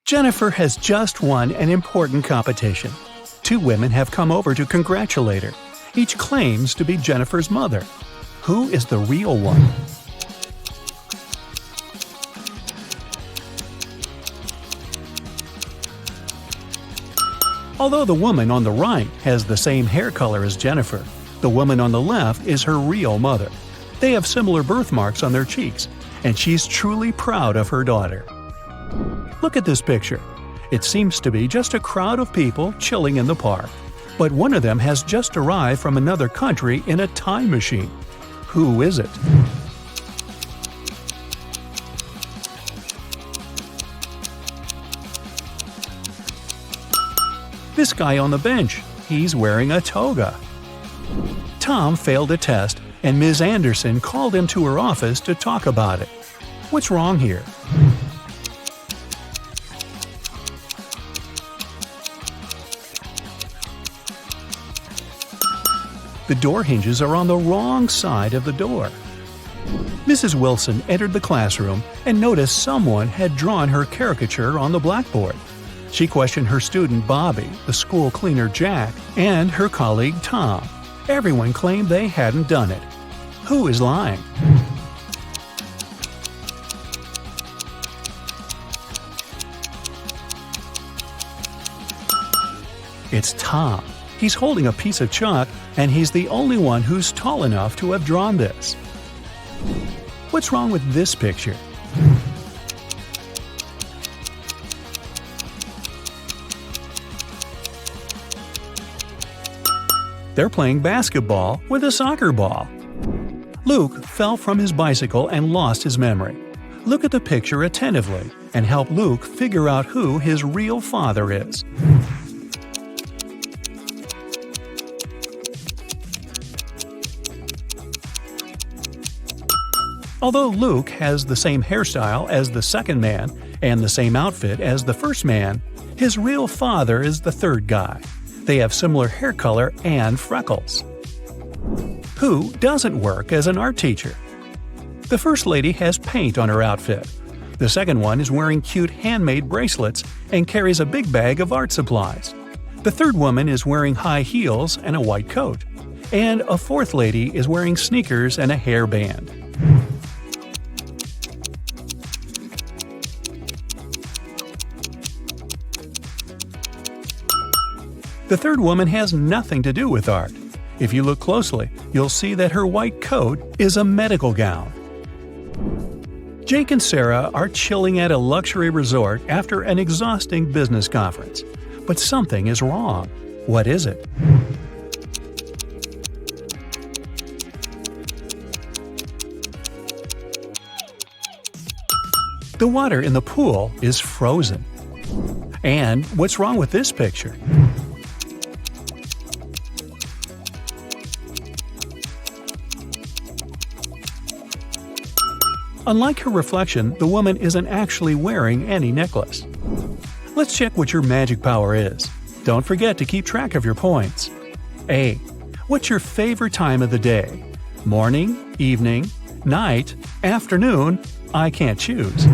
Jennifer has just won an important competition. Two women have come over to congratulate her. Each claims to be Jennifer's mother. Who is the real one? Although the woman on the right has the same hair color as Jennifer, the woman on the left is her real mother. They have similar birthmarks on their cheeks, and she's truly proud of her daughter. Look at this picture. It seems to be just a crowd of people chilling in the park. But one of them has just arrived from another country in a time machine. Who is it? This guy on the bench. He's wearing a toga. Tom failed a test, and Ms. Anderson called him to her office to talk about it. What's wrong here? The door hinges are on the wrong side of the door. Mrs. Wilson entered the classroom and noticed someone had drawn her caricature on the blackboard. She questioned her student Bobby, the school cleaner Jack, and her colleague Tom. Everyone claimed they hadn't done it. Who is lying? It's Tom. He's holding a piece of chalk, and he's the only one who's tall enough to have drawn this. What's wrong with this picture? They're playing basketball with a soccer ball. Luke fell from his bicycle and lost his memory. Look at the picture attentively and help Luke figure out who his real father is. Although Luke has the same hairstyle as the second man and the same outfit as the first man, his real father is the third guy. They have similar hair color and freckles. Who doesn't work as an art teacher? The first lady has paint on her outfit. The second one is wearing cute handmade bracelets and carries a big bag of art supplies. The third woman is wearing high heels and a white coat. And a fourth lady is wearing sneakers and a hairband. The third woman has nothing to do with art. If you look closely, you'll see that her white coat is a medical gown. Jake and Sarah are chilling at a luxury resort after an exhausting business conference. But something is wrong. What is it? The water in the pool is frozen. And what's wrong with this picture? Unlike her reflection, the woman isn't actually wearing any necklace. Let's check what your magic power is. Don't forget to keep track of your points. A. What's your favorite time of the day? Morning, evening, night, afternoon? I can't choose.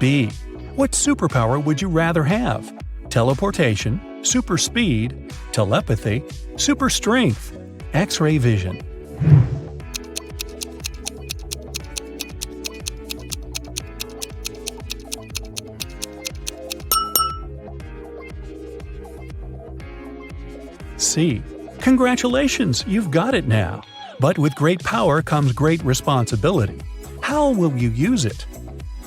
B. What superpower would you rather have? Teleportation, super speed, telepathy, super strength, X-ray vision. C. Congratulations, you've got it now. But with great power comes great responsibility. How will you use it?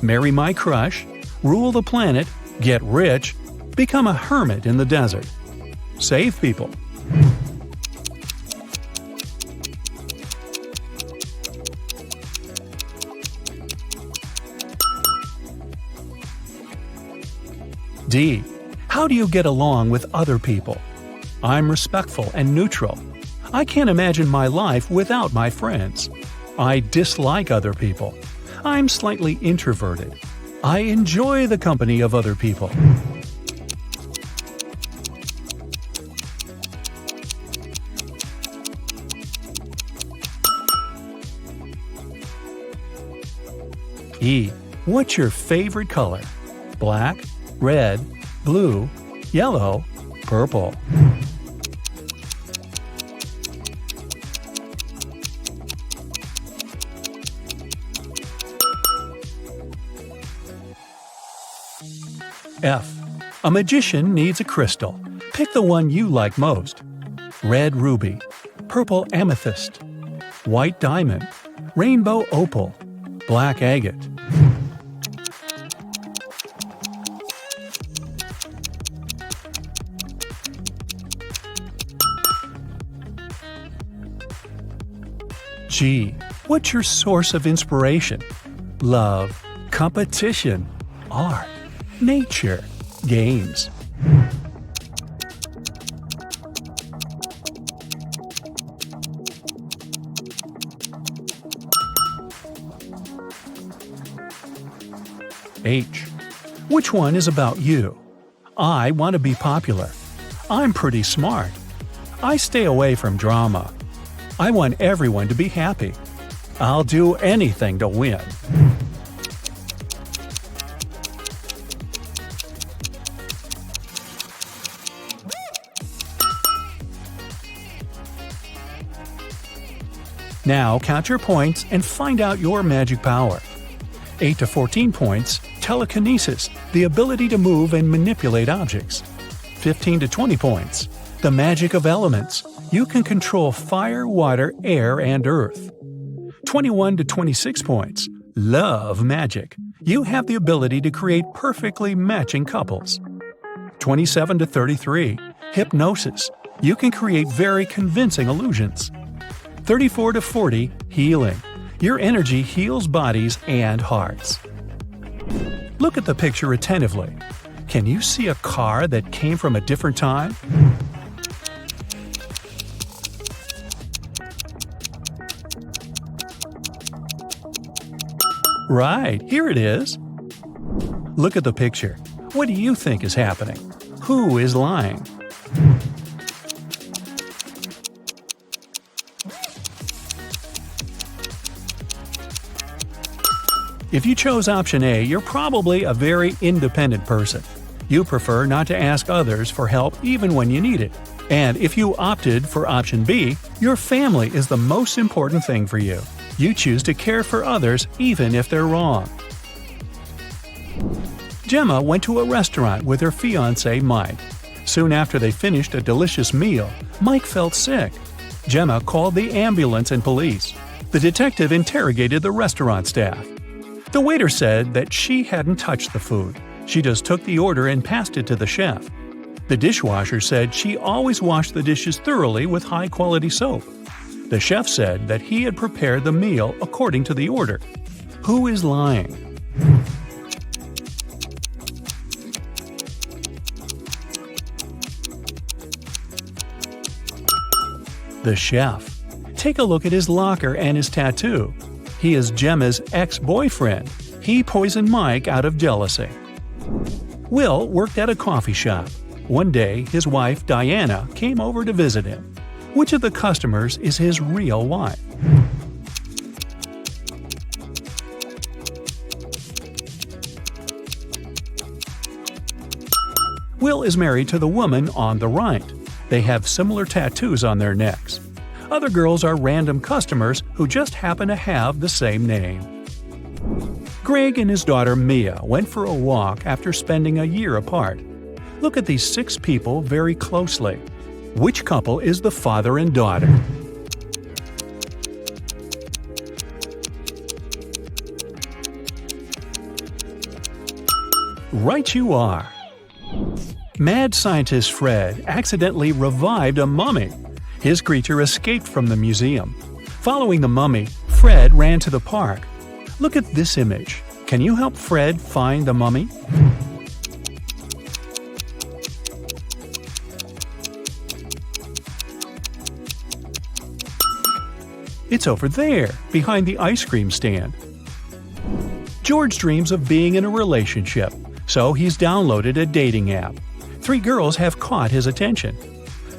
Marry my crush, rule the planet, get rich, become a hermit in the desert. Save people. D. How do you get along with other people? I'm respectful and neutral. I can't imagine my life without my friends. I dislike other people. I'm slightly introverted. I enjoy the company of other people. E. What's your favorite color? Black, red, blue, yellow, purple. F. A magician needs a crystal. Pick the one you like most. Red ruby, purple amethyst, white diamond, rainbow opal, black agate. G. What's your source of inspiration? Love, competition, art, nature, games. H. Which one is about you? I want to be popular. I'm pretty smart. I stay away from drama. I want everyone to be happy. I'll do anything to win. Now count your points and find out your magic power. 8 to 14 points, telekinesis, the ability to move and manipulate objects. 15 to 20 points, the magic of elements. You can control fire, water, air, and earth. 21 to 26 points, love magic. You have the ability to create perfectly matching couples. 27 to 33, hypnosis. You can create very convincing illusions. 34 to 40, healing. Your energy heals bodies and hearts. Look at the picture attentively. Can you see a car that came from a different time? Right, here it is. Look at the picture. What do you think is happening? Who is lying? If you chose option A, you're probably a very independent person. You prefer not to ask others for help even when you need it. And if you opted for option B, your family is the most important thing for you. You choose to care for others even if they're wrong. Gemma went to a restaurant with her fiancé Mike. Soon after they finished a delicious meal, Mike felt sick. Gemma called the ambulance and police. The detective interrogated the restaurant staff. The waiter said that she hadn't touched the food. She just took the order and passed it to the chef. The dishwasher said she always washed the dishes thoroughly with high-quality soap. The chef said that he had prepared the meal according to the order. Who is lying? The chef. Take a look at his locker and his tattoo. He is Gemma's ex-boyfriend. He poisoned Mike out of jealousy. Will worked at a coffee shop. One day, his wife, Diana, came over to visit him. Which of the customers is his real wife? Will is married to the woman on the right. They have similar tattoos on their necks. Other girls are random customers who just happen to have the same name. Greg and his daughter Mia went for a walk after spending a year apart. Look at these 6 people very closely. Which couple is the father and daughter? Right you are! Mad scientist Fred accidentally revived a mummy. His creature escaped from the museum. Following the mummy, Fred ran to the park. Look at this image. Can you help Fred find the mummy? It's over there, behind the ice cream stand. George dreams of being in a relationship, so he's downloaded a dating app. 3 girls have caught his attention.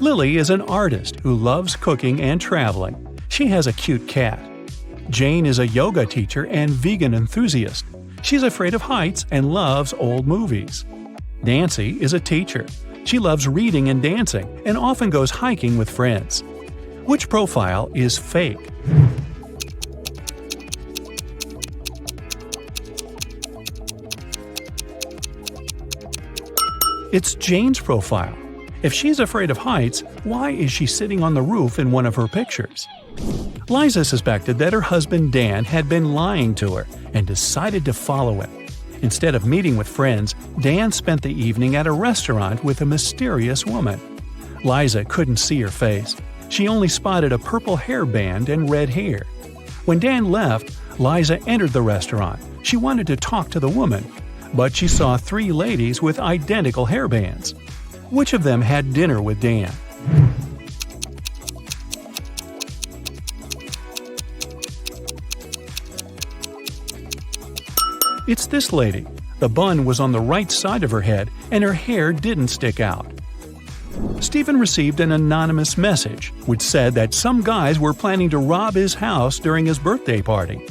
Lily is an artist who loves cooking and traveling. She has a cute cat. Jane is a yoga teacher and vegan enthusiast. She's afraid of heights and loves old movies. Nancy is a teacher. She loves reading and dancing and often goes hiking with friends. Which profile is fake? It's Jane's profile. If she's afraid of heights, why is she sitting on the roof in one of her pictures? Liza suspected that her husband Dan had been lying to her and decided to follow him. Instead of meeting with friends, Dan spent the evening at a restaurant with a mysterious woman. Liza couldn't see her face. She only spotted a purple hairband and red hair. When Dan left, Liza entered the restaurant. She wanted to talk to the woman, but she saw 3 ladies with identical hairbands. Which of them had dinner with Dan? It's this lady. The bun was on the right side of her head and her hair didn't stick out. Stephen received an anonymous message which said that some guys were planning to rob his house during his birthday party.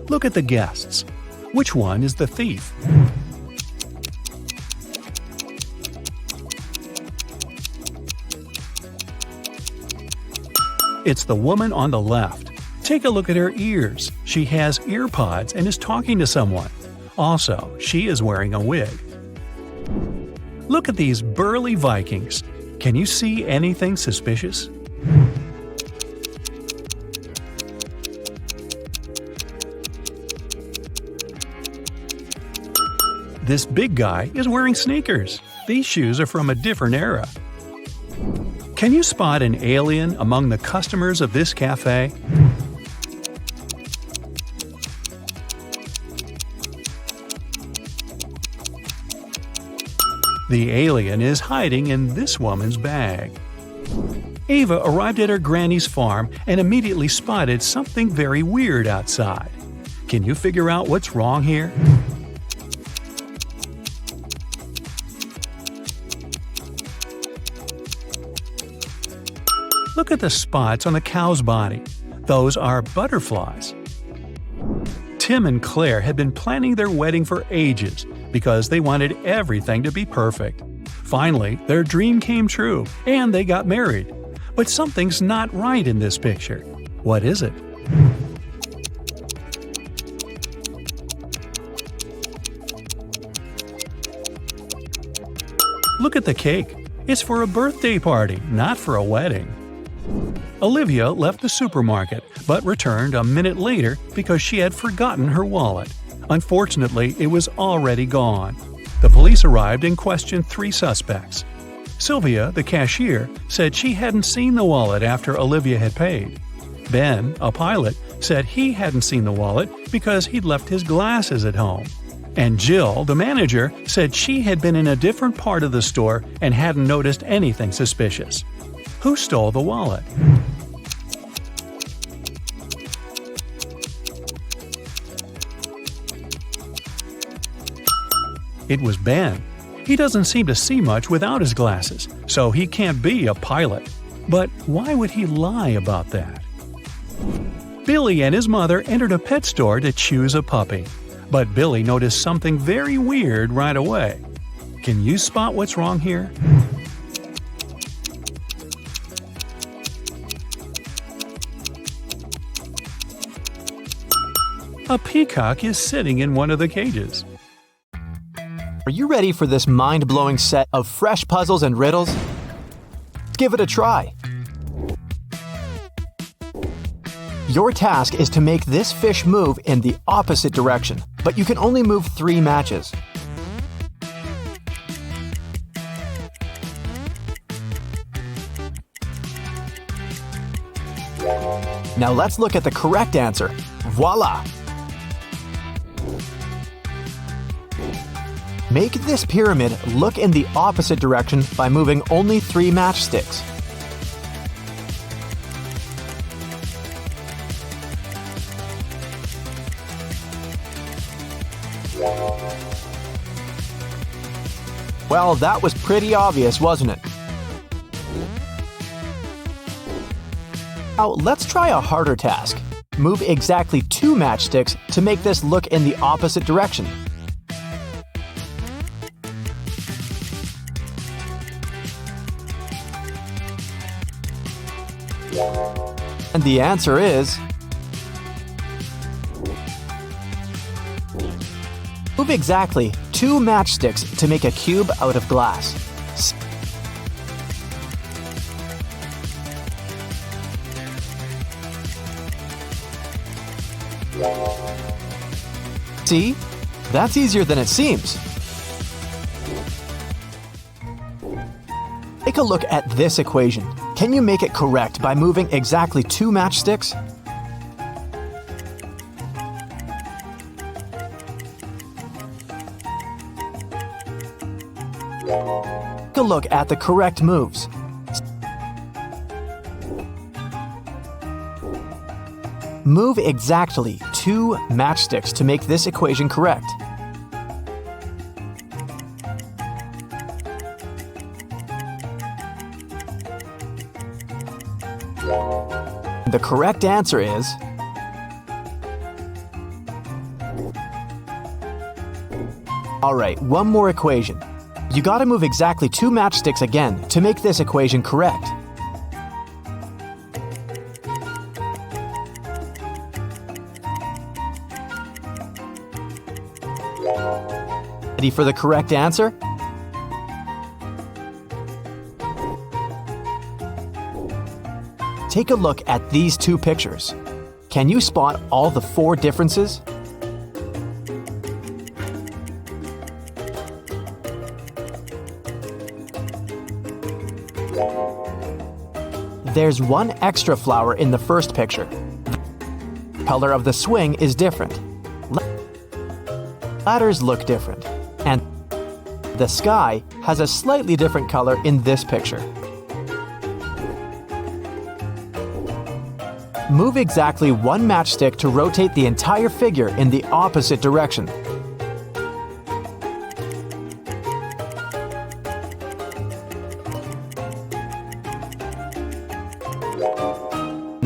Look at the guests. Which one is the thief? It's the woman on the left. Take a look at her ears. She has ear pods and is talking to someone. Also, she is wearing a wig. Look at these burly Vikings. Can you see anything suspicious? This big guy is wearing sneakers. These shoes are from a different era. Can you spot an alien among the customers of this cafe? The alien is hiding in this woman's bag. Ava arrived at her granny's farm and immediately spotted something very weird outside. Can you figure out what's wrong here? Look at the spots on the cow's body. Those are butterflies. Tim and Claire had been planning their wedding for ages because they wanted everything to be perfect. Finally, their dream came true and they got married. But something's not right in this picture. What is it? Look at the cake. It's for a birthday party, not for a wedding. Olivia left the supermarket, but returned a minute later because she had forgotten her wallet. Unfortunately, it was already gone. The police arrived and questioned 3 suspects. Sylvia, the cashier, said she hadn't seen the wallet after Olivia had paid. Ben, a pilot, said he hadn't seen the wallet because he'd left his glasses at home. And Jill, the manager, said she had been in a different part of the store and hadn't noticed anything suspicious. Who stole the wallet? It was Ben. He doesn't seem to see much without his glasses, so he can't be a pilot. But why would he lie about that? Billy and his mother entered a pet store to choose a puppy. But Billy noticed something very weird right away. Can you spot what's wrong here? A peacock is sitting in one of the cages. Are you ready for this mind-blowing set of fresh puzzles and riddles? Let's give it a try. Your task is to make this fish move in the opposite direction, but you can only move 3 matches. Now let's look at the correct answer. Voila! Make this pyramid look in the opposite direction by moving only 3 matchsticks. Well, that was pretty obvious, wasn't it? Now, let's try a harder task. Move exactly 2 matchsticks to make this look in the opposite direction. And the answer is... Move exactly 2 matchsticks to make a cube out of glass. See? That's easier than it seems. Take a look at this equation. Can you make it correct by moving exactly 2 matchsticks? Take a look at the correct moves. Move exactly 2 matchsticks to make this equation correct. The correct answer is... Alright, one more equation. You gotta move exactly 2 matchsticks again to make this equation correct. Ready for the correct answer? Take a look at these 2 pictures. Can you spot all the 4 differences? There's one extra flower in the first picture. The color of the swing is different. Ladders look different. And the sky has a slightly different color in this picture. Move exactly 1 matchstick to rotate the entire figure in the opposite direction.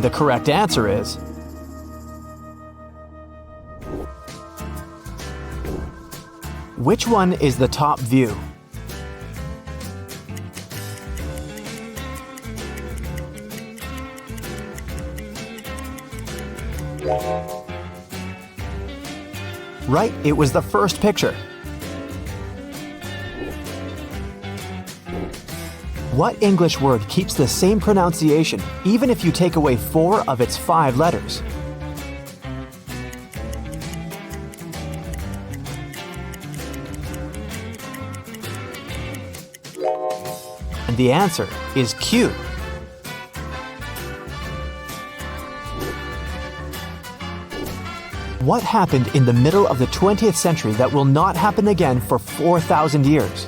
The correct answer is... Which one is the top view? Right, it was the first picture. What English word keeps the same pronunciation even if you take away 4 of its 5 letters? And the answer is Q. What happened in the middle of the 20th century that will not happen again for 4,000 years?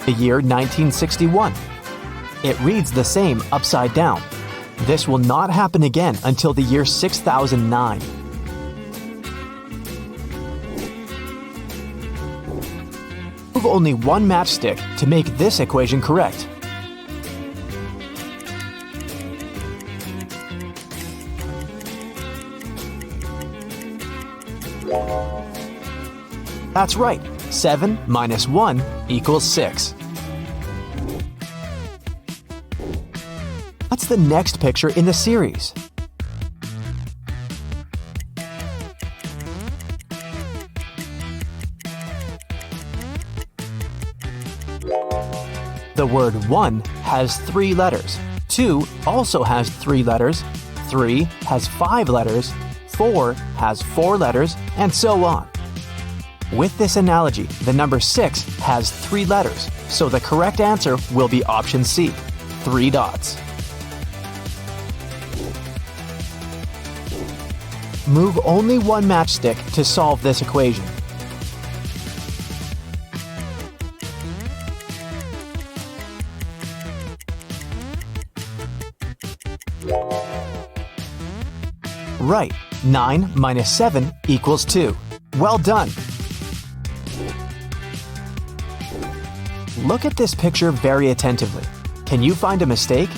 The year 1961. It reads the same upside down. This will not happen again until the year 6009. Move only 1 matchstick to make this equation correct. That's right, 7 minus 1 equals 6. What's the next picture in the series? The word 1 has 3 letters, 2 also has 3 letters, 3 has 5 letters, 4 has 4 letters, and so on. With this analogy, the number 6 has 3 letters, so the correct answer will be option C, 3 dots. Move only 1 matchstick to solve this equation. Right, 9 minus 7 equals 2. Well done! Look at this picture very attentively. Can you find a mistake?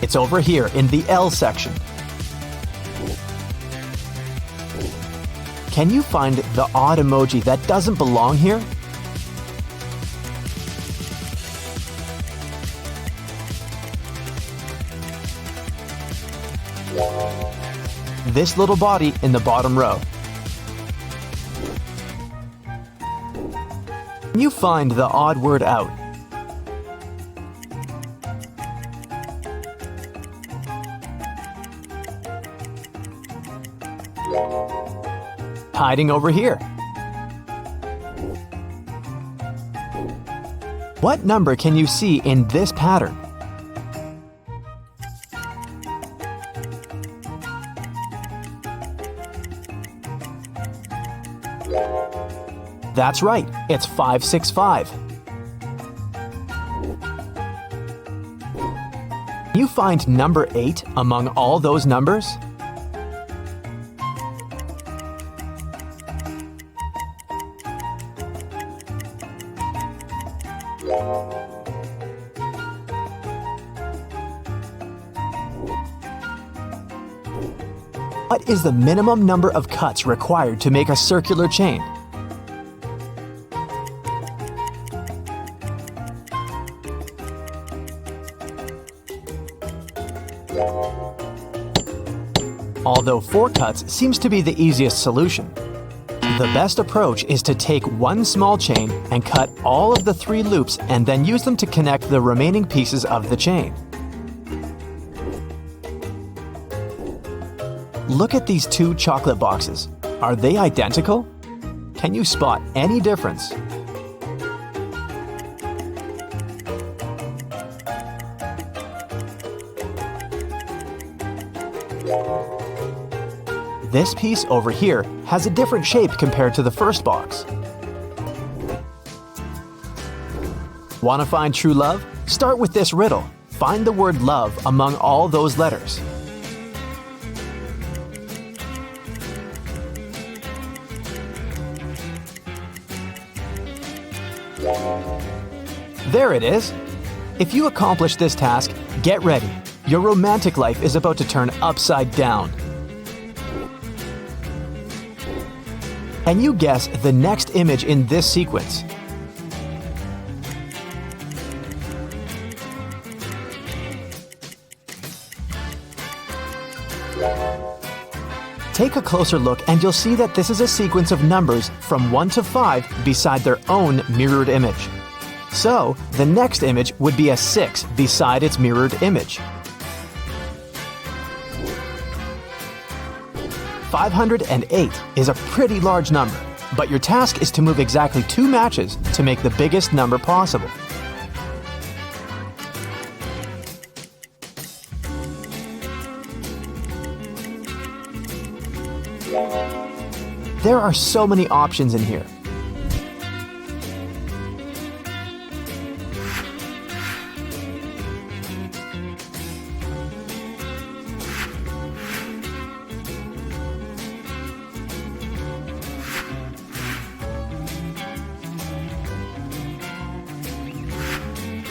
It's over here in the L section. Can you find the odd emoji that doesn't belong here? This little body in the bottom row. Can you find the odd word out? Hiding over here. What number can you see in this pattern? That's right, it's 565. Can you find number 8 among all those numbers? What is the minimum number of cuts required to make a circular chain? Although 4 cuts seems to be the easiest solution. The best approach is to take one small chain and cut all of the 3 loops and then use them to connect the remaining pieces of the chain. Look at these 2 chocolate boxes. Are they identical? Can you spot any difference? This piece over here has a different shape compared to the first box. Want to find true love? Start with this riddle. Find the word love among all those letters. There it is. If you accomplish this task, get ready. Your romantic life is about to turn upside down. Can you guess the next image in this sequence? Take a closer look and you'll see that this is a sequence of numbers from 1 to 5 beside their own mirrored image. So, the next image would be a 6 beside its mirrored image. 508 is a pretty large number, but your task is to move exactly 2 matches to make the biggest number possible. There are so many options in here.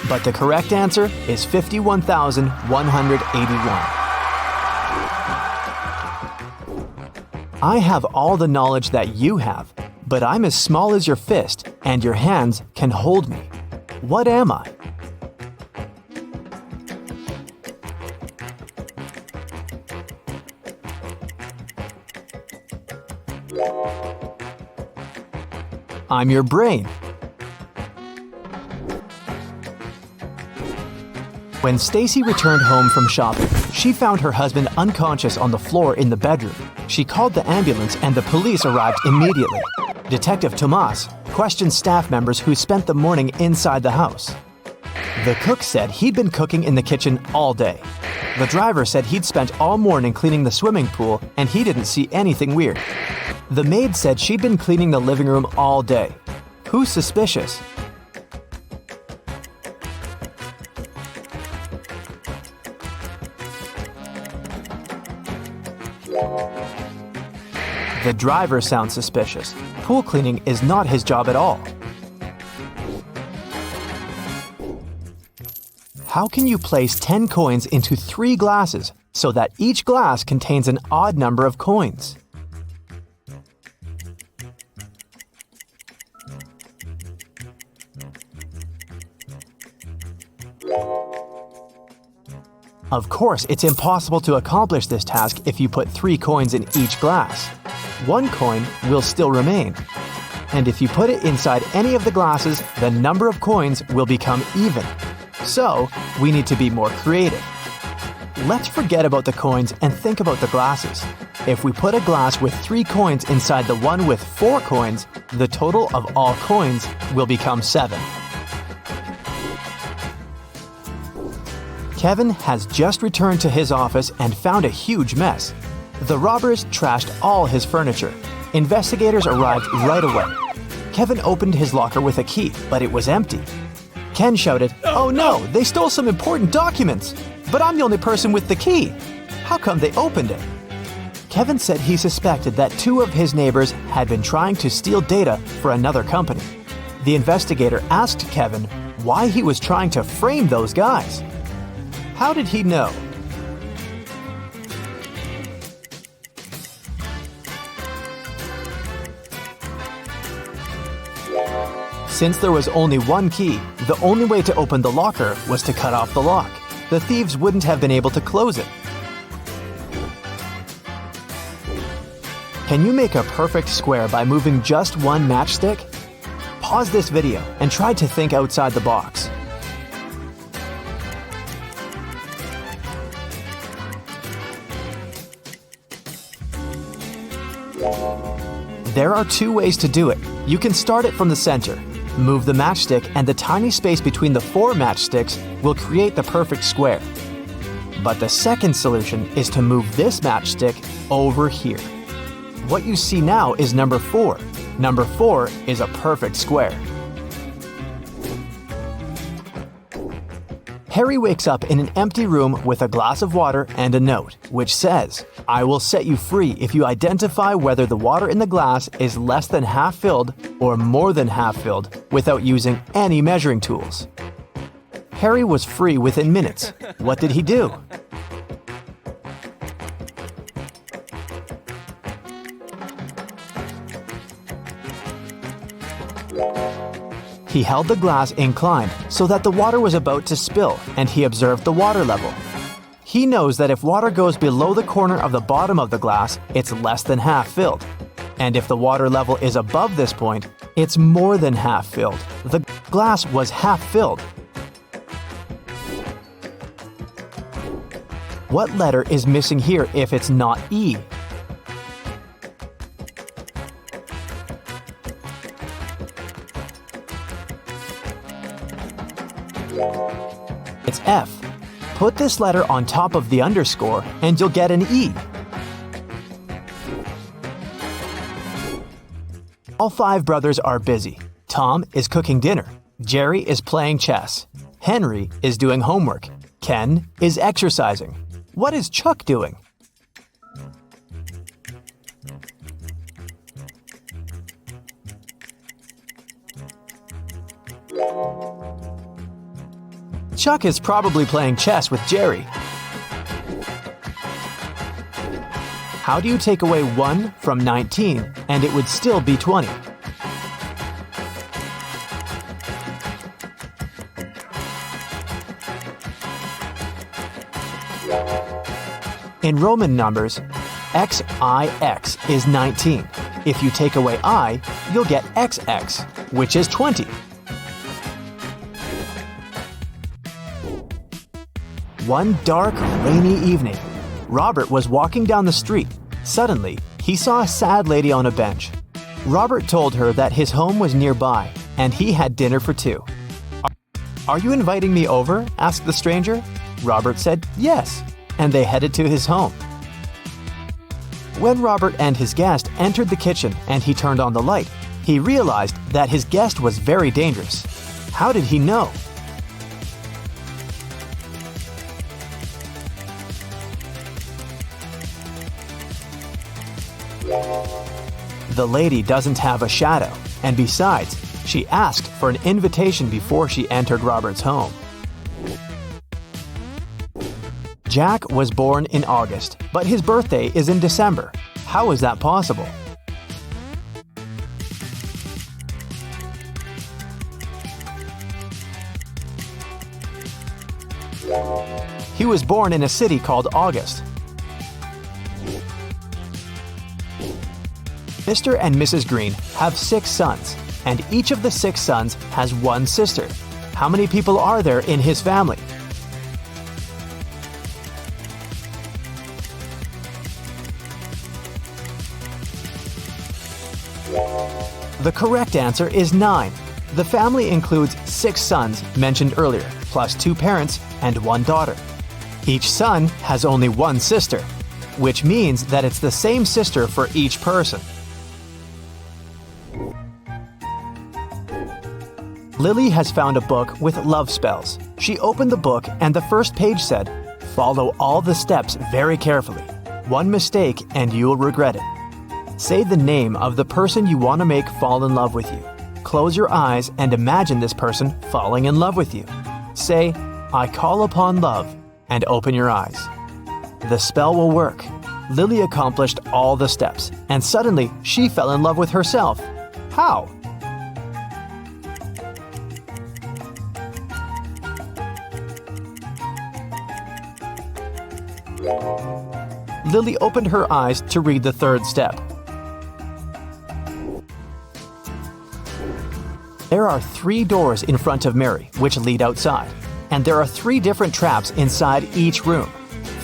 But the correct answer is 51,181. I have all the knowledge that you have, but I'm as small as your fist, and your hands can hold me. What am I? I'm your brain. When Stacy returned home from shopping, she found her husband unconscious on the floor in the bedroom. She called the ambulance and the police arrived immediately. Detective Tomas questioned staff members who spent the morning inside the house. The cook said he'd been cooking in the kitchen all day. The driver said he'd spent all morning cleaning the swimming pool and he didn't see anything weird. The maid said she'd been cleaning the living room all day. Who's suspicious? The driver sounds suspicious. Pool cleaning is not his job at all. How can you place 10 coins into 3 glasses so that each glass contains an odd number of coins? Of course, it's impossible to accomplish this task if you put 3 coins in each glass. 1 coin will still remain. And if you put it inside any of the glasses, the number of coins will become even. So, we need to be more creative. Let's forget about the coins and think about the glasses. If we put a glass with 3 coins inside the one with 4 coins, the total of all coins will become 7. Kevin has just returned to his office and found a huge mess. The robbers trashed all his furniture. Investigators arrived right away. Kevin opened his locker with a key, but it was empty. Ken shouted, "Oh no, they stole some important documents! But I'm the only person with the key! How come they opened it?" Kevin said he suspected that 2 of his neighbors had been trying to steal data for another company. The investigator asked Kevin why he was trying to frame those guys. How did he know? Since there was only 1 key, the only way to open the locker was to cut off the lock. The thieves wouldn't have been able to close it. Can you make a perfect square by moving just 1 matchstick? Pause this video and try to think outside the box. There are 2 ways to do it. You can start it from the center. Move the matchstick and the tiny space between the 4 matchsticks will create the perfect square. But the second solution is to move this matchstick over here. What you see now is number 4. Number 4 is a perfect square. Harry wakes up in an empty room with a glass of water and a note, which says, "I will set you free if you identify whether the water in the glass is less than half filled or more than half filled without using any measuring tools." Harry was free within minutes. What did he do? He held the glass inclined so that the water was about to spill, and he observed the water level. He knows that if water goes below the corner of the bottom of the glass, it's less than half filled. And if the water level is above this point, it's more than half filled. The glass was half filled. What letter is missing here if it's not E? It's F. Put this letter on top of the underscore and you'll get an E. All 5 brothers are busy. Tom is cooking dinner. Jerry is playing chess. Henry is doing homework. Ken is exercising. What is Chuck doing? Chuck is probably playing chess with Jerry. How do you take away 1 from 19 and it would still be 20? In Roman numbers, XIX is 19. If you take away I, you'll get XX, which is 20. One dark, rainy evening, Robert was walking down the street. Suddenly, he saw a sad lady on a bench. Robert told her that his home was nearby, and he had dinner for 2. "Are you inviting me over?" asked the stranger. Robert said yes, and they headed to his home. When Robert and his guest entered the kitchen and he turned on the light, he realized that his guest was very dangerous. How did he know? The lady doesn't have a shadow, and besides, she asked for an invitation before she entered Robert's home. Jack was born in August, but his birthday is in December. How is that possible? He was born in a city called August. Mr. and Mrs. Green have 6 sons, and each of the 6 sons has 1 sister. How many people are there in his family? The correct answer is 9. The family includes 6 sons mentioned earlier, plus 2 parents and 1 daughter. Each son has only 1 sister, which means that it's the same sister for each person. Lily has found a book with love spells. She opened the book and the first page said, "Follow all the steps very carefully. One mistake and you'll regret it." Say the name of the person you want to make fall in love with you. Close your eyes and imagine this person falling in love with you. Say, "I call upon love," and open your eyes. The spell will work. Lily accomplished all the steps, and suddenly she fell in love with herself. How? Lily opened her eyes to read the 3rd step. There are 3 doors in front of Mary, which lead outside, and there are 3 different traps inside each room.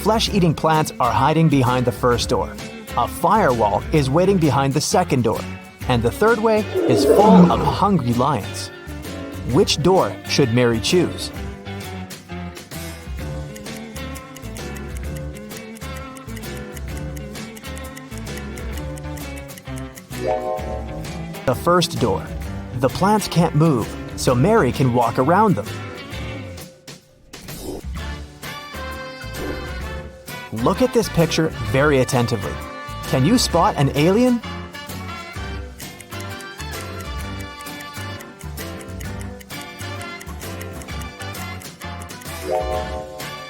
Flesh-eating plants are hiding behind the first door. A firewall is waiting behind the second door, and the third way is full of hungry lions. Which door should Mary choose? The first door. The plants can't move, so Mary can walk around them. Look at this picture very attentively. Can you spot an alien?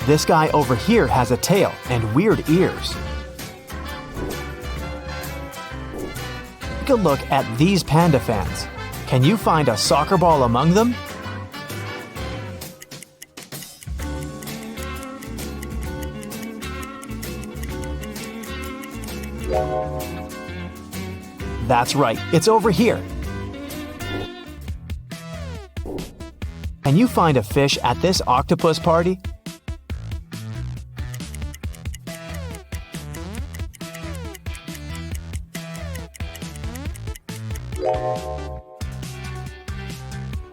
This guy over here has a tail and weird ears. Take a look at these panda fans. Can you find a soccer ball among them? That's right, it's over here. Can you find a fish at this octopus party?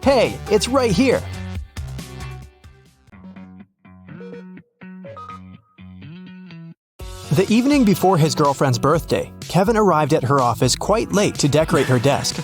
Hey, it's right here! The evening before his girlfriend's birthday, Kevin arrived at her office quite late to decorate her desk.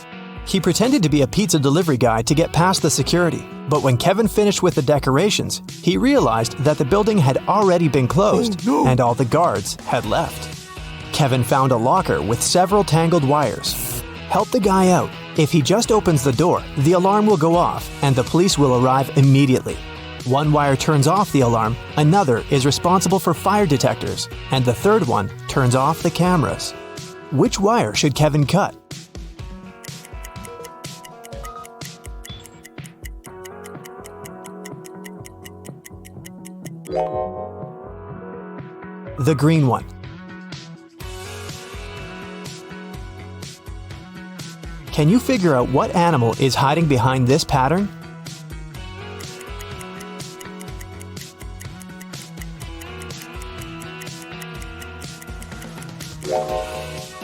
He pretended to be a pizza delivery guy to get past the security, but when Kevin finished with the decorations, he realized that the building had already been closed and all the guards had left. Kevin found a locker with several tangled wires. Help the guy out. If he just opens the door, the alarm will go off and the police will arrive immediately. One wire turns off the alarm, another is responsible for fire detectors, and the third one turns off the cameras. Which wire should Kevin cut? The green one. Can you figure out what animal is hiding behind this pattern?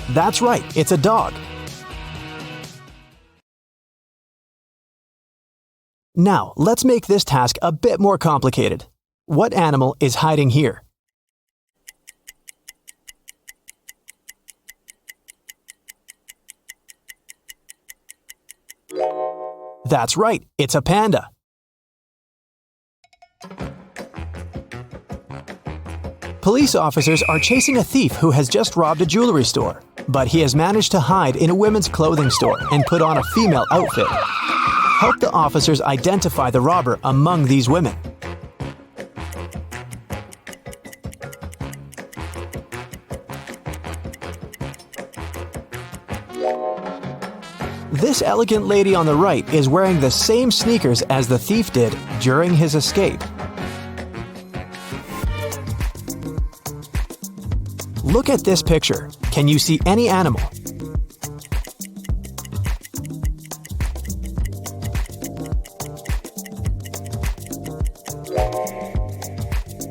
That's right, it's a dog. Now, let's make this task a bit more complicated. What animal is hiding here? That's right, it's a panda. Police officers are chasing a thief who has just robbed a jewelry store. but he has managed to hide in a women's clothing store and put on a female outfit. Help the officers identify the robber among these women. This elegant lady on the right is wearing the same sneakers as the thief did during his escape. Look at this picture. Can you see any animal?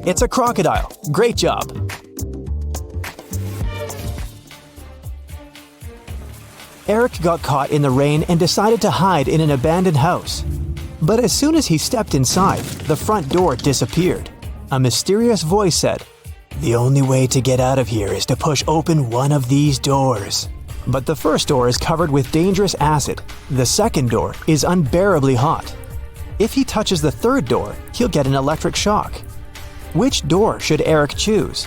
It's a crocodile. Great job! Eric got caught in the rain and decided to hide in an abandoned house. But as soon as he stepped inside, the front door disappeared. A mysterious voice said, "The only way to get out of here is to push open one of these doors." But the first door is covered with dangerous acid. The second door is unbearably hot. If he touches the third door, he'll get an electric shock. Which door should Eric choose?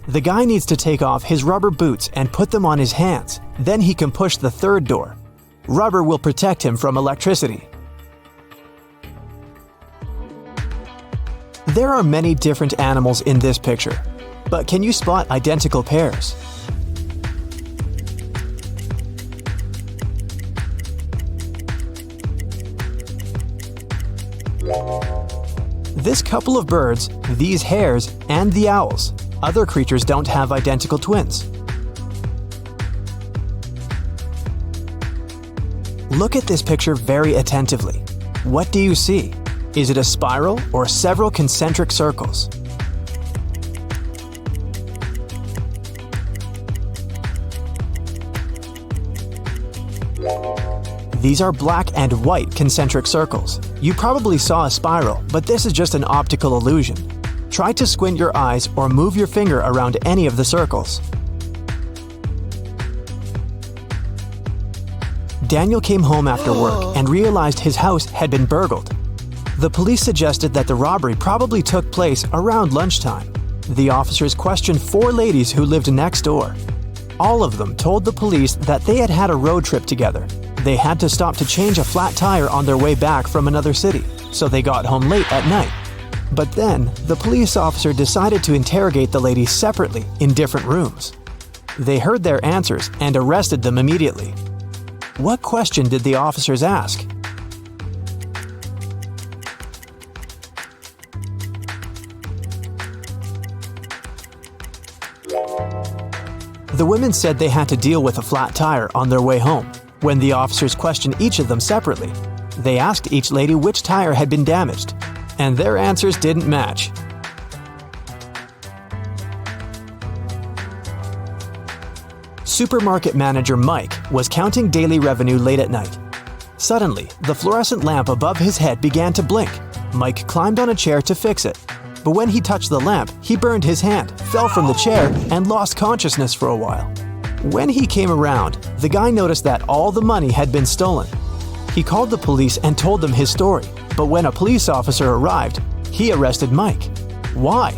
The guy needs to take off his rubber boots and put them on his hands. Then he can push the third door. Rubber will protect him from electricity. There are many different animals in this picture, but can you spot identical pairs? This couple of birds, these hares, and the owls. Other creatures don't have identical twins. Look at this picture very attentively. What do you see? Is it a spiral or several concentric circles? These are black and white concentric circles. You probably saw a spiral, but this is just an optical illusion. Try to squint your eyes or move your finger around any of the circles. Daniel came home after work and realized his house had been burgled. The police suggested that the robbery probably took place around lunchtime. The officers questioned 4 ladies who lived next door. All of them told the police that they had had a road trip together. They had to stop to change a flat tire on their way back from another city, so they got home late at night. But then, the police officer decided to interrogate the ladies separately in different rooms. They heard their answers and arrested them immediately. What question did the officers ask? The women said they had to deal with a flat tire on their way home. When the officers questioned each of them separately, they asked each lady which tire had been damaged, and their answers didn't match. Supermarket manager Mike was counting daily revenue late at night. Suddenly, the fluorescent lamp above his head began to blink. Mike climbed on a chair to fix it. But when he touched the lamp, he burned his hand, fell from the chair, and lost consciousness for a while. When he came around, the guy noticed that all the money had been stolen. He called the police and told them his story, but when a police officer arrived, he arrested Mike. Why?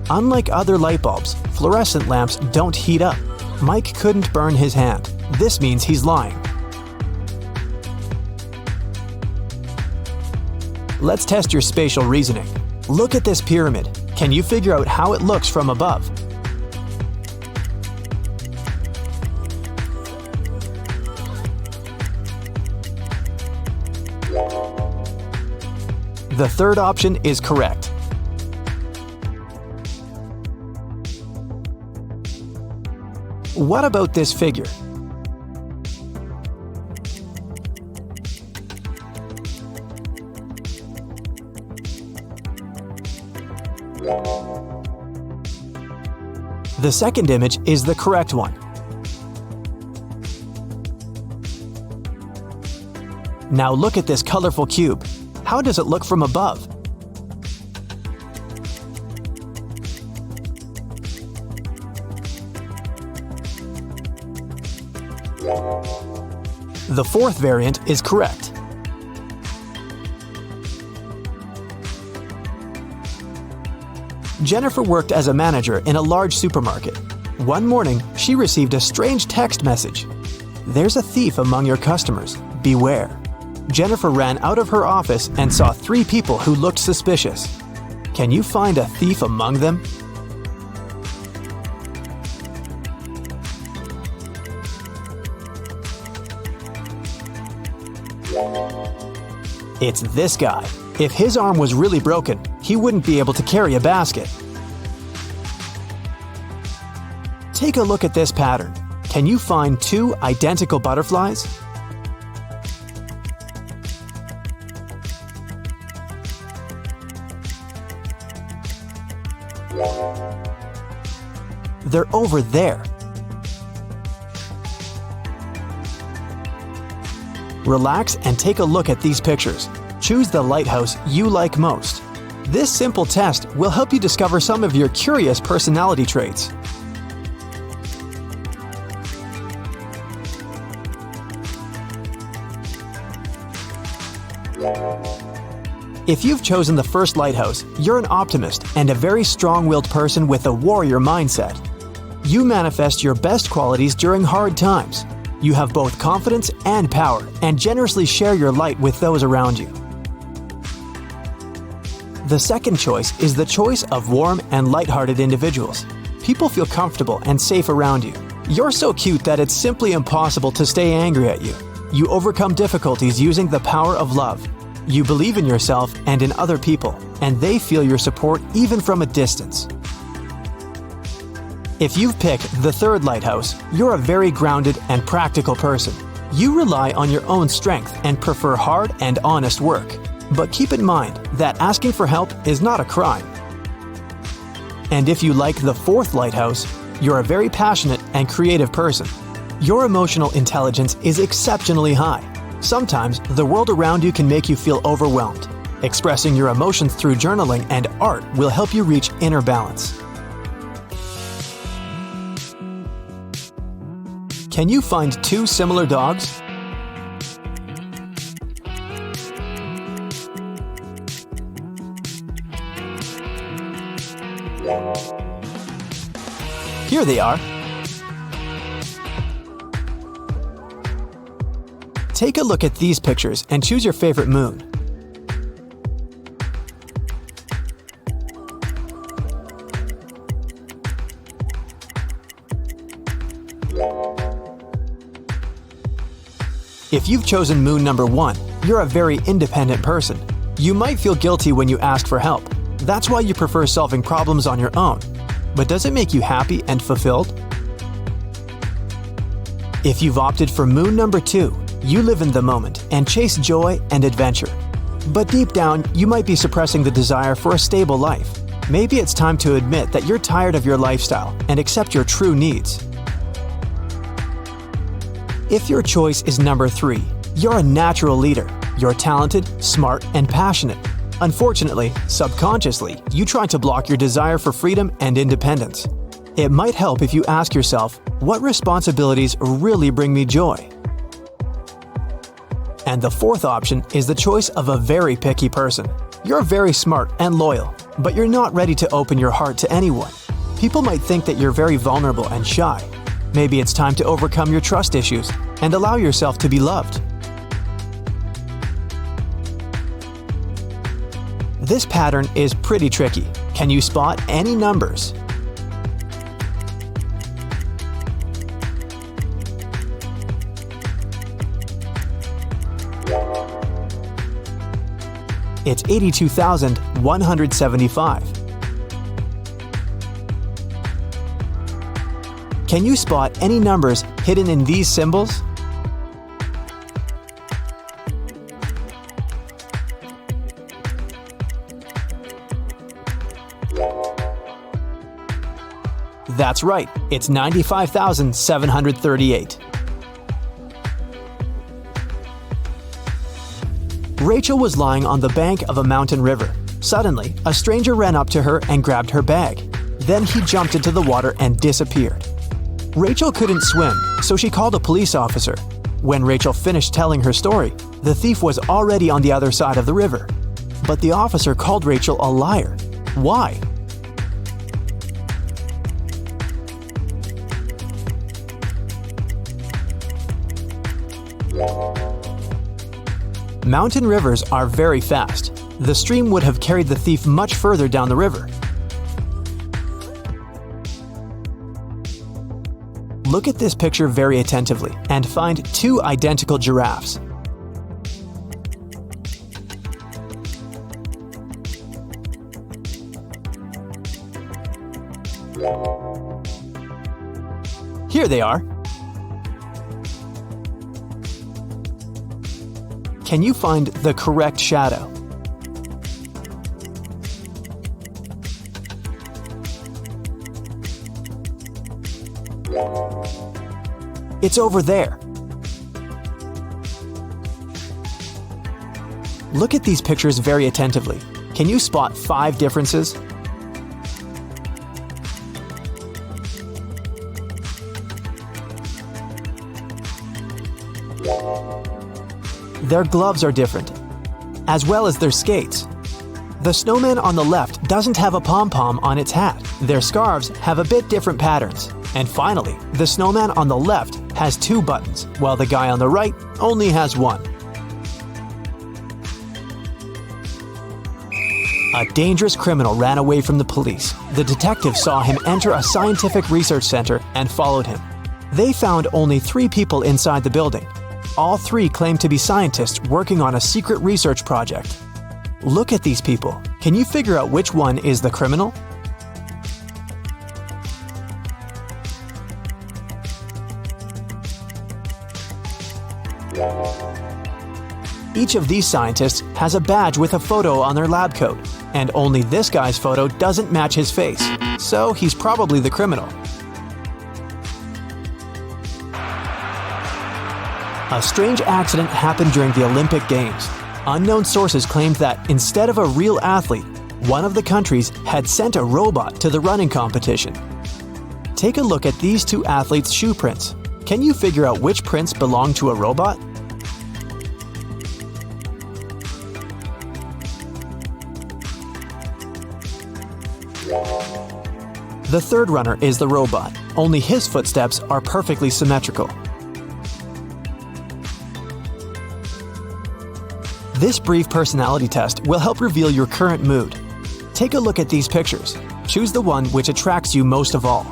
Unlike other light bulbs, fluorescent lamps don't heat up. Mike couldn't burn his hand. This means he's lying. Let's test your spatial reasoning. Look at this pyramid. Can you figure out how it looks from above? The third option is correct. What about this figure? The second image is the correct one. Now look at this colorful cube. How does it look from above? The fourth variant is correct. Jennifer worked as a manager in a large supermarket. One morning, she received a strange text message. "There's a thief among your customers. Beware." Jennifer ran out of her office and saw 3 people who looked suspicious. Can you find a thief among them? It's this guy. If his arm was really broken, he wouldn't be able to carry a basket. Take a look at this pattern. Can you find 2 identical butterflies? They're over there. Relax and take a look at these pictures. Choose the lighthouse you like most. This simple test will help you discover some of your curious personality traits. If you've chosen the first lighthouse, you're an optimist and a very strong-willed person with a warrior mindset. You manifest your best qualities during hard times. You have both confidence and power and generously share your light with those around you. The second choice is the choice of warm and lighthearted individuals. People feel comfortable and safe around you. You're so cute that it's simply impossible to stay angry at you. You overcome difficulties using the power of love. You believe in yourself and in other people, and they feel your support even from a distance. If you've picked the third lighthouse, you're a very grounded and practical person. You rely on your own strength and prefer hard and honest work. But keep in mind that asking for help is not a crime. And if you like the fourth lighthouse, you're a very passionate and creative person. Your emotional intelligence is exceptionally high. Sometimes the world around you can make you feel overwhelmed. Expressing your emotions through journaling and art will help you reach inner balance. Can you find 2 similar dogs? Here they are. Take a look at these pictures and choose your favorite moon. If you've chosen moon number 1, you're a very independent person. You might feel guilty when you ask for help. That's why you prefer solving problems on your own. But does it make you happy and fulfilled? If you've opted for moon number 2, you live in the moment and chase joy and adventure. But deep down, you might be suppressing the desire for a stable life. Maybe it's time to admit that you're tired of your lifestyle and accept your true needs. If your choice is number 3, you're a natural leader. You're talented, smart, and passionate. Unfortunately, subconsciously, you try to block your desire for freedom and independence. It might help if you ask yourself, what responsibilities really bring me joy? And the fourth option is the choice of a very picky person. You're very smart and loyal, but you're not ready to open your heart to anyone. People might think that you're very vulnerable and shy. Maybe it's time to overcome your trust issues and allow yourself to be loved. This pattern is pretty tricky. Can you spot any numbers? It's 82,175. Can you spot any numbers hidden in these symbols? That's right, it's 95,738. Rachel was lying on the bank of a mountain river. Suddenly, a stranger ran up to her and grabbed her bag. Then he jumped into the water and disappeared. Rachel couldn't swim, so she called a police officer. When Rachel finished telling her story, the thief was already on the other side of the river. But the officer called Rachel a liar. Why? Mountain rivers are very fast. The stream would have carried the thief much further down the river. Look at this picture very attentively and find two identical giraffes. Here they are. Can you find the correct shadow? It's over there. Look at these pictures very attentively. Can you spot 5 differences? Their gloves are different, as well as their skates. The snowman on the left doesn't have a pom-pom on its hat. Their scarves have a bit different patterns. And finally, the snowman on the left has 2 buttons, while the guy on the right only has 1. A dangerous criminal ran away from the police. The detective saw him enter a scientific research center and followed him. They found only 3 people inside the building. All 3 claimed to be scientists working on a secret research project. Look at these people. Can you figure out which one is the criminal? Each of these scientists has a badge with a photo on their lab coat, and only this guy's photo doesn't match his face, so he's probably the criminal. A strange accident happened during the Olympic Games. Unknown sources claimed that instead of a real athlete, one of the countries had sent a robot to the running competition. Take a look at these 2 athletes' shoe prints. Can you figure out which prints belong to a robot? The third runner is the robot, only his footsteps are perfectly symmetrical. This brief personality test will help reveal your current mood. Take a look at these pictures. Choose the one which attracts you most of all.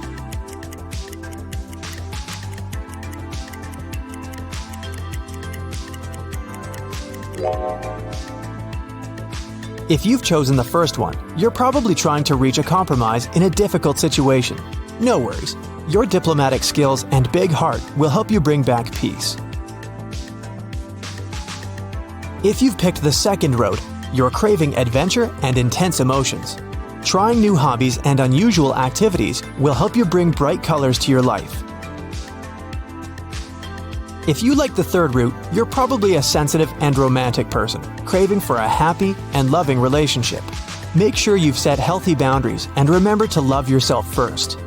If you've chosen the first one, you're probably trying to reach a compromise in a difficult situation. No worries. Your diplomatic skills and big heart will help you bring back peace. If you've picked the second road, you're craving adventure and intense emotions. Trying new hobbies and unusual activities will help you bring bright colors to your life. If you like the third route, you're probably a sensitive and romantic person, craving for a happy and loving relationship. Make sure you've set healthy boundaries and remember to love yourself first.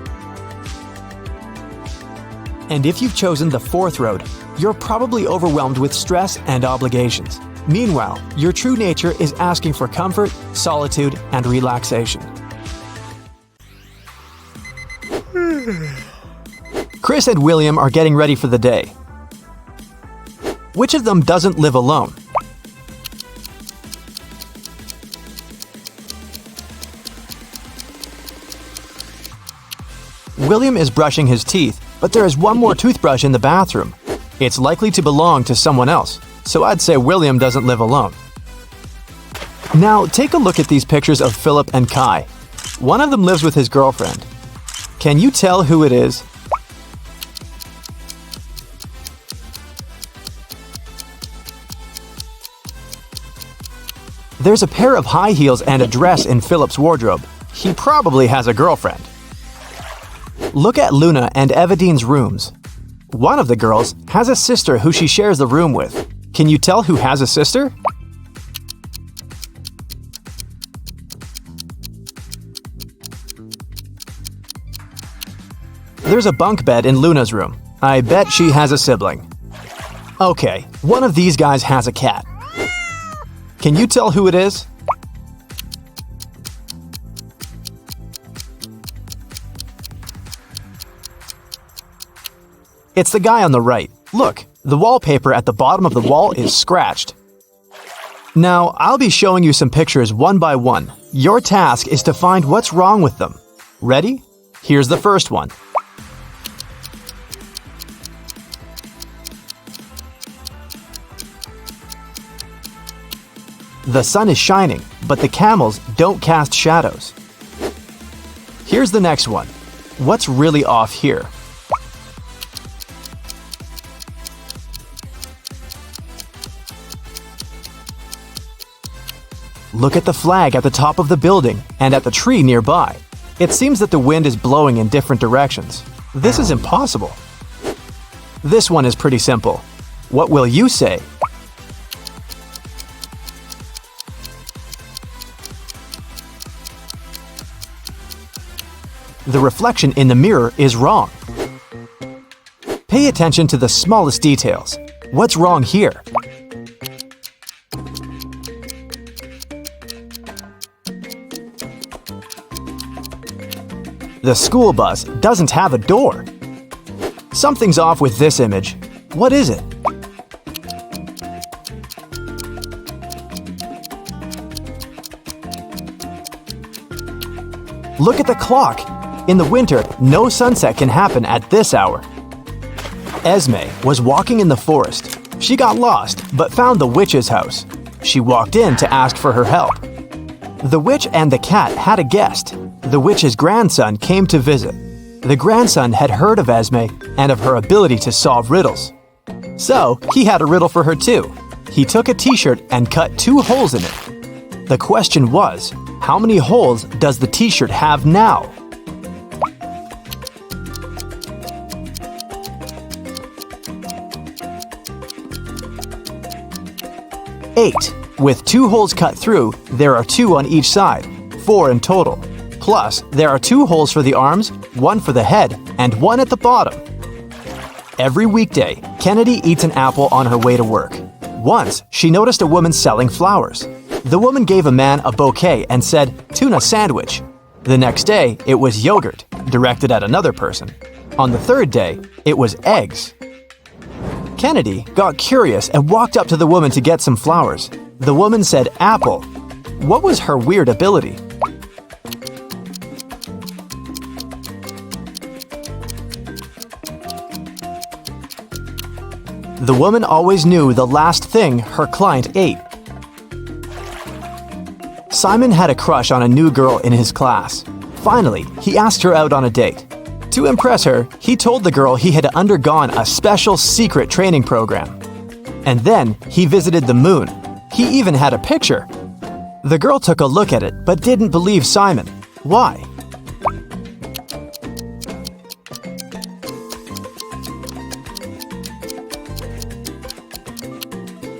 And if you've chosen the fourth road, you're probably overwhelmed with stress and obligations. Meanwhile, your true nature is asking for comfort, solitude, and relaxation. Chris and William are getting ready for the day. Which of them doesn't live alone? William is brushing his teeth, but there is one more toothbrush in the bathroom. It's likely to belong to someone else, so I'd say William doesn't live alone. Now, take a look at these pictures of Philip and Kai. One of them lives with his girlfriend. Can you tell who it is? There's a pair of high heels and a dress in Philip's wardrobe. He probably has a girlfriend. Look at Luna and Evadine's rooms. One of the girls has a sister who she shares the room with. Can you tell who has a sister? There's a bunk bed in Luna's room. I bet she has a sibling. Okay, one of these guys has a cat. Can you tell who it is? It's the guy on the right. Look, the wallpaper at the bottom of the wall is scratched. Now, I'll be showing you some pictures one by one. Your task is to find what's wrong with them. Ready? Here's the first one. The sun is shining, but the camels don't cast shadows. Here's the next one. What's really off here? Look at the flag at the top of the building and at the tree nearby. It seems that the wind is blowing in different directions. This is impossible. This one is pretty simple. What will you say? The reflection in the mirror is wrong. Pay attention to the smallest details. What's wrong here? The school bus doesn't have a door. Something's off with this image. What is it? Look at the clock. In the winter, no sunset can happen at this hour. Esme was walking in the forest. She got lost, but found the witch's house. She walked in to ask for her help. The witch and the cat had a guest. The witch's grandson came to visit. The grandson had heard of Esme and of her ability to solve riddles. So, he had a riddle for her too. He took a t-shirt and cut 2 holes in it. The question was, how many holes does the t-shirt have now? Eight. With 2 holes cut through, there are 2 on each side, 4 in total. Plus, there are 2 holes for the arms, 1 for the head, and 1 at the bottom. Every weekday, Kennedy eats an apple on her way to work. Once, she noticed a woman selling flowers. The woman gave a man a bouquet and said, "Tuna sandwich." The next day, it was yogurt, directed at another person. On the 3rd day, it was eggs. Kennedy got curious and walked up to the woman to get some flowers. The woman said apple. What was her weird ability? The woman always knew the last thing her client ate. Simon had a crush on a new girl in his class. Finally, he asked her out on a date. To impress her, he told the girl he had undergone a special secret training program. And then he visited the moon. He even had a picture. The girl took a look at it but didn't believe Simon. Why?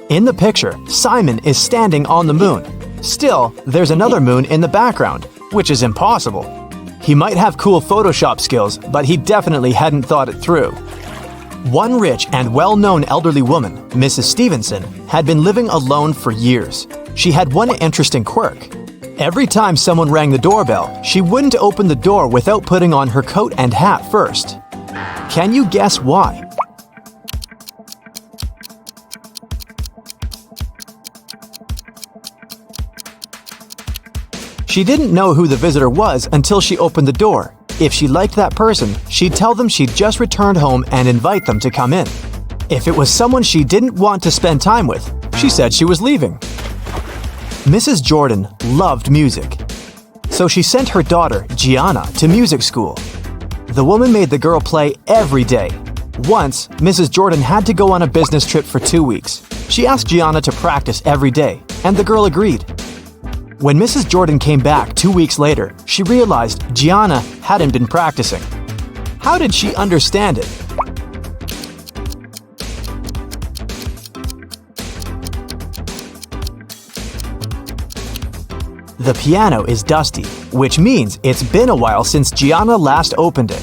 In the picture, Simon is standing on the moon. Still, there's another moon in the background, which is impossible. He might have cool Photoshop skills, but he definitely hadn't thought it through. One rich and well-known elderly woman, Mrs. Stevenson, had been living alone for years. She had one interesting quirk. Every time someone rang the doorbell, she wouldn't open the door without putting on her coat and hat first. Can you guess why? She didn't know who the visitor was until she opened the door. If she liked that person, she'd tell them she'd just returned home and invite them to come in. If it was someone she didn't want to spend time with, she said she was leaving. Mrs. Jordan loved music, so she sent her daughter, Gianna, to music school. The woman made the girl play every day. Once, Mrs. Jordan had to go on a business trip for 2 weeks. She asked Gianna to practice every day, and the girl agreed. When Mrs. Jordan came back 2 weeks later, she realized Gianna hadn't been practicing. How did she understand it? The piano is dusty, which means it's been a while since Gianna last opened it.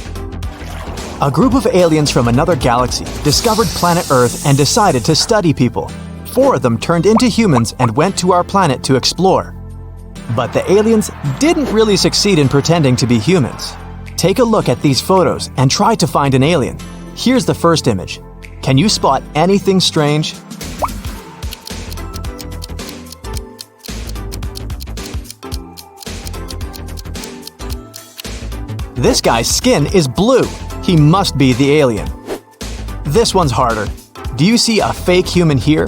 A group of aliens from another galaxy discovered planet Earth and decided to study people. 4 of them turned into humans and went to our planet to explore. But the aliens didn't really succeed in pretending to be humans. Take a look at these photos and try to find an alien. Here's the first image. Can you spot anything strange? This guy's skin is blue. He must be the alien. This one's harder. Do you see a fake human here?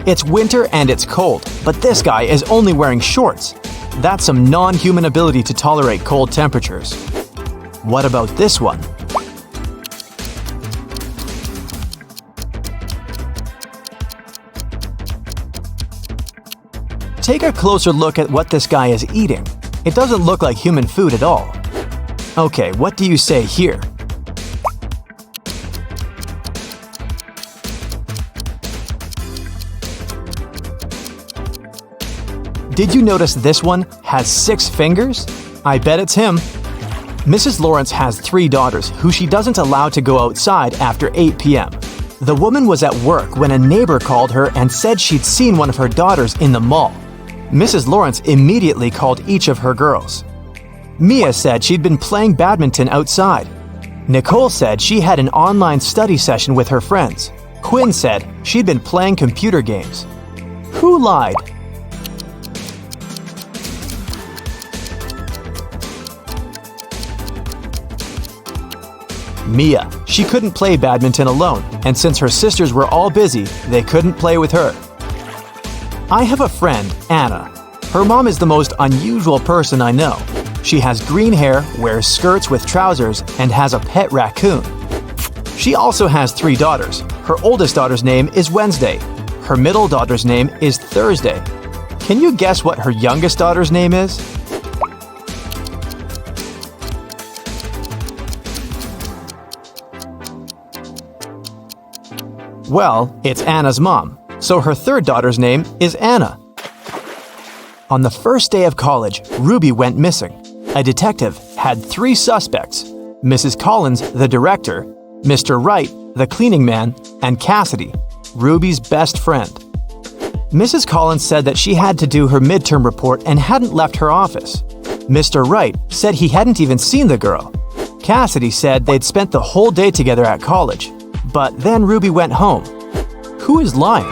It's winter and it's cold, but this guy is only wearing shorts. That's some non-human ability to tolerate cold temperatures. What about this one? Take a closer look at what this guy is eating. It doesn't look like human food at all. Okay, what do you say here? Did you notice this one has 6 fingers? I bet it's him. Mrs. Lawrence has 3 daughters who she doesn't allow to go outside after 8 p.m. The woman was at work when a neighbor called her and said she'd seen one of her daughters in the mall. Mrs. Lawrence immediately called each of her girls. Mia said she'd been playing badminton outside. Nicole said she had an online study session with her friends. Quinn said she'd been playing computer games. Who lied? Mia. She couldn't play badminton alone, and since her sisters were all busy, they couldn't play with her. I have a friend, Anna. Her mom is the most unusual person I know. She has green hair, wears skirts with trousers, and has a pet raccoon. She also has 3 daughters. Her oldest daughter's name is Wednesday. Her middle daughter's name is Thursday. Can you guess what her youngest daughter's name is? Well, it's Anna's mom. So her 3rd daughter's name is Anna. On the first day of college, Ruby went missing. A detective had 3 suspects: Mrs. Collins, the director, Mr. Wright, the cleaning man, and Cassidy, Ruby's best friend. Mrs. Collins said that she had to do her midterm report and hadn't left her office. Mr. Wright said he hadn't even seen the girl. Cassidy said they'd spent the whole day together at college. But then Ruby went home. Who is lying?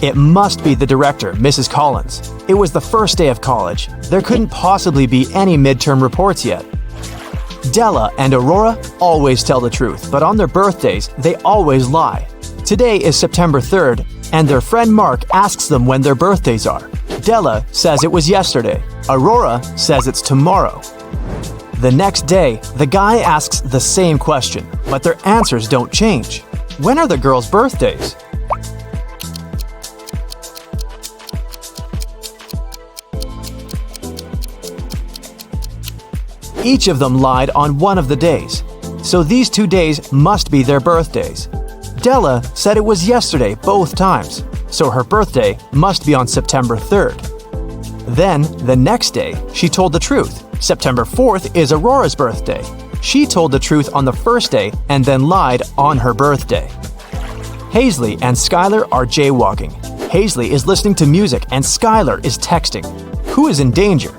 It must be the director, Mrs. Collins. It was the first day of college. There couldn't possibly be any midterm reports yet. Della and Aurora always tell the truth, but on their birthdays, they always lie. Today is September 3rd, and their friend Mark asks them when their birthdays are. Della says it was yesterday. Aurora says it's tomorrow. The next day, the guy asks the same question, but their answers don't change. When are the girls' birthdays? Each of them lied on one of the days, so these 2 days must be their birthdays. Della said it was yesterday both times, so her birthday must be on September 3rd. Then, the next day, she told the truth. September 4th is Aurora's birthday. She told the truth on the first day and then lied on her birthday. Hazley and Skylar are jaywalking. Hazley is listening to music and Skylar is texting. Who is in danger?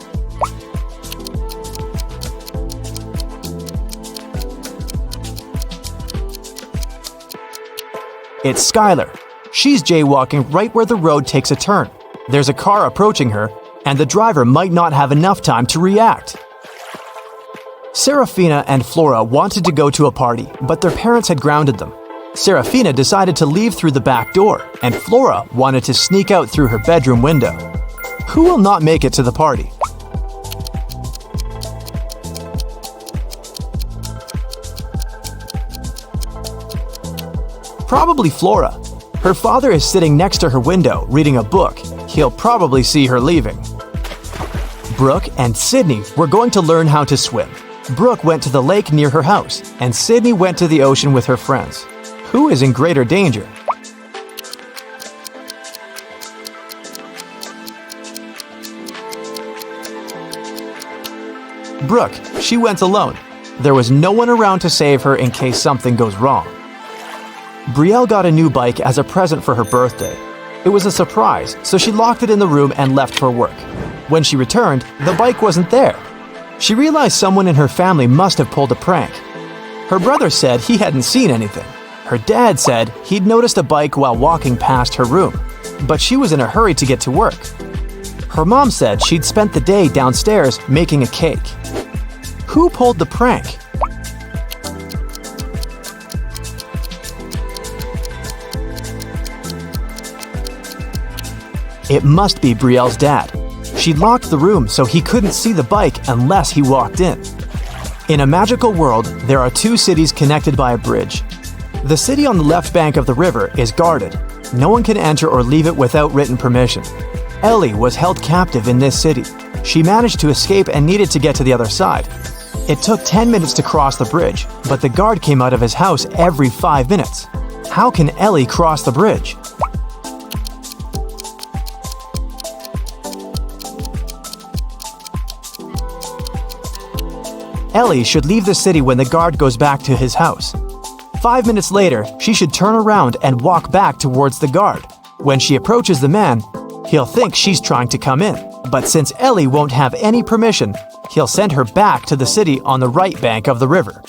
It's Skylar. She's jaywalking right where the road takes a turn. There's a car approaching her, and the driver might not have enough time to react. Serafina and Flora wanted to go to a party, but their parents had grounded them. Serafina decided to leave through the back door, and Flora wanted to sneak out through her bedroom window. Who will not make it to the party? Probably Flora. Her father is sitting next to her window reading a book. He'll probably see her leaving. Brooke and Sydney were going to learn how to swim. Brooke went to the lake near her house, and Sydney went to the ocean with her friends. Who is in greater danger? Brooke, she went alone. There was no one around to save her in case something goes wrong. Brielle got a new bike as a present for her birthday. It was a surprise, so she locked it in the room and left for work. When she returned, the bike wasn't there. She realized someone in her family must have pulled a prank. Her brother said he hadn't seen anything. Her dad said he'd noticed a bike while walking past her room, but she was in a hurry to get to work. Her mom said she'd spent the day downstairs making a cake. Who pulled the prank? It must be Brielle's dad. She locked the room so he couldn't see the bike unless he walked in. In a magical world, there are two cities connected by a bridge. The city on the left bank of the river is guarded. No one can enter or leave it without written permission. Ellie was held captive in this city. She managed to escape and needed to get to the other side. It took 10 minutes to cross the bridge, but the guard came out of his house every 5 minutes. How can Ellie cross the bridge? Ellie should leave the city when the guard goes back to his house. 5 minutes later, she should turn around and walk back towards the guard. When she approaches the man, he'll think she's trying to come in. But since Ellie won't have any permission, he'll send her back to the city on the right bank of the river.